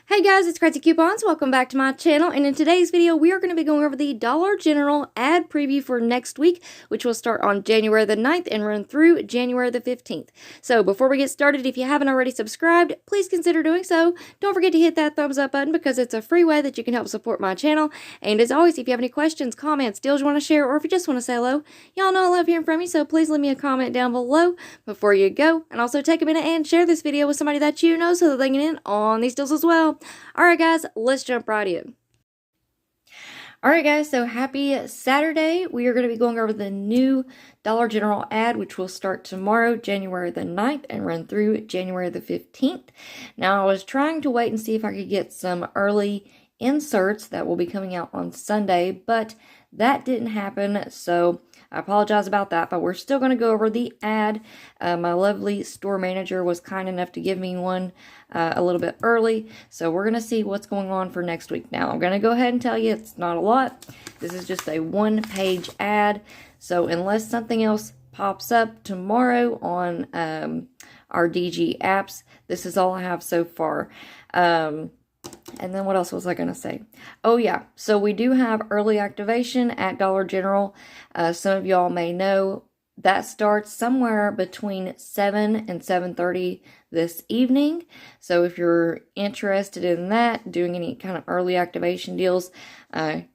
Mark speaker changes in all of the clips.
Speaker 1: Hey guys, it's Craz-E Coupons. Welcome back to my channel, and in today's video we are going to be going over the Dollar General ad preview for next week, which will start on January the 9th and run through January the 15th. So before we get started, if you haven't already subscribed, please consider doing so. Don't forget to hit that thumbs up button because it's a free way that you can help support my channel. And as always, if you have any questions, comments, deals you want to share, or if you just want to say hello, y'all know I love hearing from you, so please leave me a comment down below before you go. And also take a minute and share this video with somebody that you know so that they can get in on these deals as well. Alright guys, let's jump right in. Alright guys, so happy Saturday. We are going to be going over the new Dollar General ad, which will start tomorrow, January the 9th, and run through January the 15th. Now, I was trying to wait and see if I could get some early inserts that will be coming out on Sunday, but that didn't happen, so I apologize about that, but we're still going to go over the ad. My lovely store manager was kind enough to give me one a little bit early, so we're going to see what's going on for next week. Now, I'm going to go ahead and tell you it's not a lot. This is just a one-page ad, so unless something else pops up tomorrow on our DG apps, this is all I have so far. And then what else was I going to say? Oh yeah, so we do have early activation at Dollar General. Some of y'all may know that starts somewhere between 7 and 7:30 this evening. So if you're interested in that, doing any kind of early activation deals,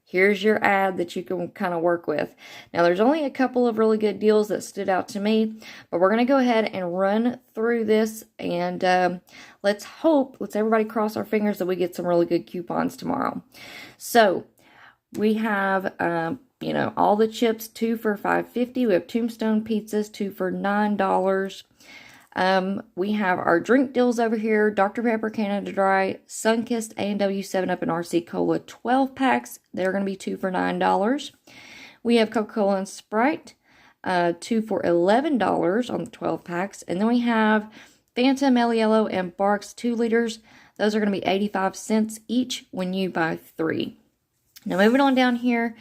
Speaker 1: here's your ad that you can kind of work with. Now, there's only a couple of really good deals that stood out to me, but we're going to go ahead and run through this, and let's everybody cross our fingers that we get some really good coupons tomorrow. So we have, all the chips, 2 for $5.50. We have Tombstone pizzas, 2 for $9. We have our drink deals over here. Dr. Pepper Canada Dry, Sunkist, A&W 7-Up, and RC Cola 12 packs. They're going to be 2 for $9. We have Coca-Cola and Sprite, 2 for $11 on the 12 packs. And then we have Fanta, Mellow Yellow, and Barks 2 liters. Those are going to be 85 cents each when you buy 3. Now, moving on down here,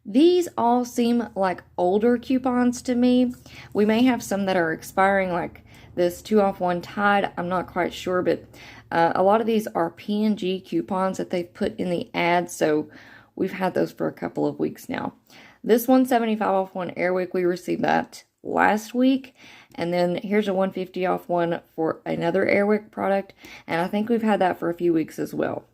Speaker 1: these all seem like older coupons to me. We may have some that are expiring, like this 2 off 1 Tide. I'm not quite sure, but a lot of these are P&G coupons that they've put in the ad, so we've had those for a couple of weeks now. This 175 off 1 Airwick, we received that last week, and then here's a 150 off 1 for another Airwick product, and I think we've had that for a few weeks as well.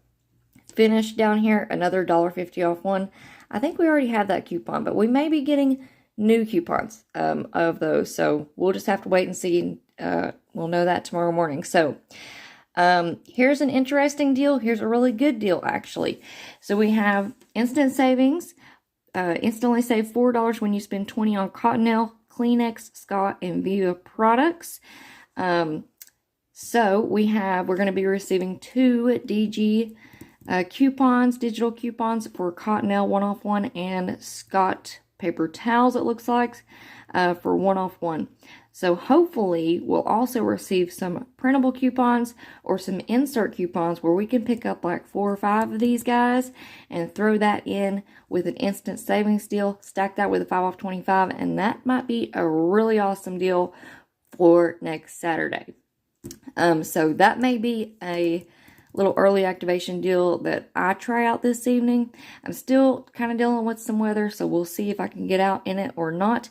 Speaker 1: Finish down here, another $1.50 off 1. I think we already have that coupon, but we may be getting new coupons of those, so we'll just have to wait and see. We'll know that tomorrow morning. So here's an interesting deal. Here's a really good deal, actually. So we have instant savings. Instantly save $4 when you spend $20 on Cottonelle, Kleenex, Scott, and Viva products. So we're going to be receiving 2 DG coupons, digital coupons for Cottonelle 1 off 1 and Scott paper towels, it looks like, for 1 off 1. So hopefully we'll also receive some printable coupons or some insert coupons where we can pick up like 4 or 5 of these guys and throw that in with an instant savings deal, stack that with a 5 off 25, and that might be a really awesome deal for next Saturday. So that may be a little early activation deal that I try out this evening. I'm still kind of dealing with some weather, so we'll see if I can get out in it or not.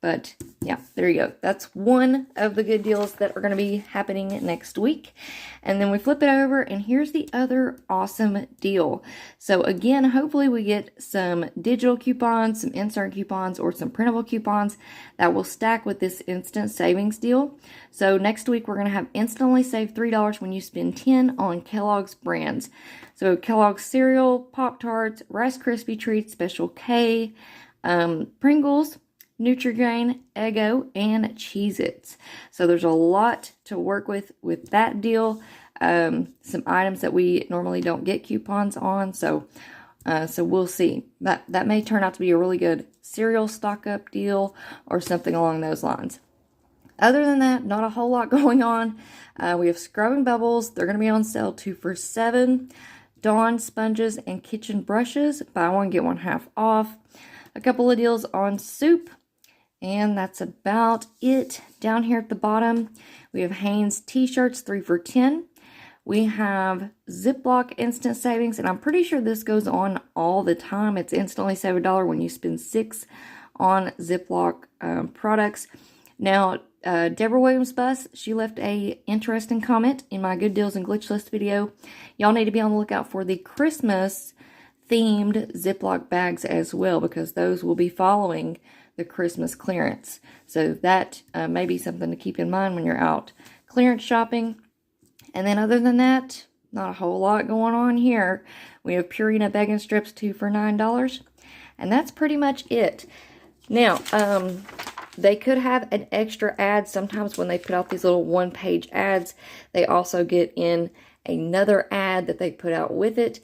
Speaker 1: But yeah, there you go. That's one of the good deals that are going to be happening next week. And then we flip it over, and here's the other awesome deal. So again, hopefully we get some digital coupons, some insert coupons, or some printable coupons that will stack with this instant savings deal. So next week we're going to have instantly save $3 when you spend $10 on Kellogg's brands. So Kellogg's cereal, Pop-Tarts, Rice Krispie Treats, Special K, Pringles, Nutri-Grain, Eggo, and Cheez-Its. So there's a lot to work with that deal. Some items that we normally don't get coupons on. So we'll see. That may turn out to be a really good cereal stock-up deal or something along those lines. Other than that, not a whole lot going on. We have Scrub and Bubbles. They're going to be on sale 2 for $7. Dawn sponges and kitchen brushes. Buy one, get one half off. A couple of deals on soup. And that's about it. Down here at the bottom, we have Hanes t-shirts, 3 for $10. We have Ziploc Instant Savings, and I'm pretty sure this goes on all the time. It's instantly save $1 when you spend $6 on Ziploc products. Now, Debra Williams Bus, she left a interesting comment in my Good Deals and Glitch List video. Y'all need to be on the lookout for the Christmas themed Ziploc bags as well, because those will be following the Christmas clearance. So that may be something to keep in mind when you're out clearance shopping. And then other than that, not a whole lot going on here. We have Purina bacon strips, 2 for $9. And that's pretty much it. Now, they could have an extra ad. Sometimes when they put out these little one-page ads, they also get in another ad that they put out with it.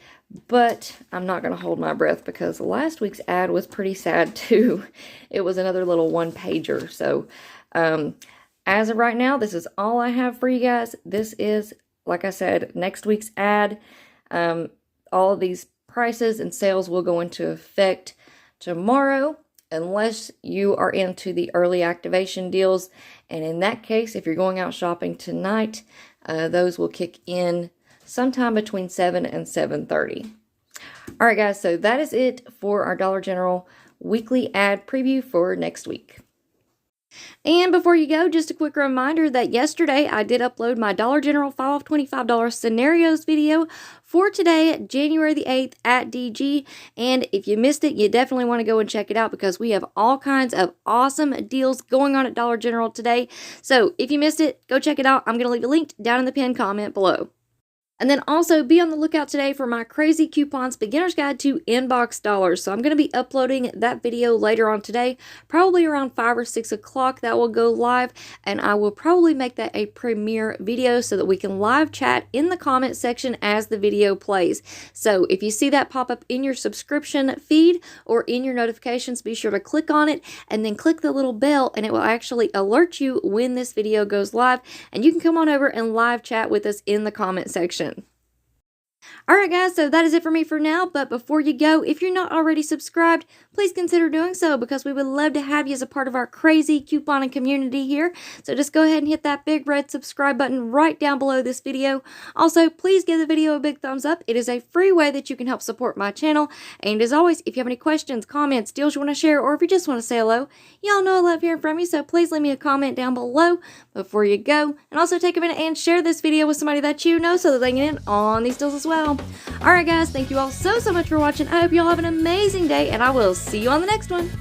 Speaker 1: But I'm not going to hold my breath, because last week's ad was pretty sad too. It was another little one-pager. So, as of right now, this is all I have for you guys. This is, like I said, next week's ad. All of these prices and sales will go into effect tomorrow, unless you are into the early activation deals. And in that case, if you're going out shopping tonight, those will kick in sometime between 7 and 7:30. All right, guys, so that is it for our Dollar General weekly ad preview for next week. And before you go, just a quick reminder that yesterday I did upload my Dollar General 5 off $25 scenarios video for today, January the 8th at DG. And if you missed it, you definitely want to go and check it out, because we have all kinds of awesome deals going on at Dollar General today. So if you missed it, go check it out. I'm going to leave it linked down in the pinned comment below. And then also be on the lookout today for my Craz-E Coupons Beginner's Guide to Inbox Dollars. So I'm going to be uploading that video later on today, probably around 5 or 6 o'clock that will go live. And I will probably make that a premiere video so that we can live chat in the comment section as the video plays. So if you see that pop up in your subscription feed or in your notifications, be sure to click on it and then click the little bell, and it will actually alert you when this video goes live. And you can come on over and live chat with us in the comment section. Alright guys, so that is it for me for now, but before you go, if you're not already subscribed, please consider doing so, because we would love to have you as a part of our crazy couponing community here. So just go ahead and hit that big red subscribe button right down below this video. Also, please give the video a big thumbs up. It is a free way that you can help support my channel. And as always, if you have any questions, comments, deals you want to share, or if you just want to say hello, y'all know I love hearing from you, so please leave me a comment down below before you go. And also take a minute and share this video with somebody that you know so that they can get in on these deals as well. Alright guys, thank you all so much for watching. I hope you all have an amazing day, and I will see you on the next one.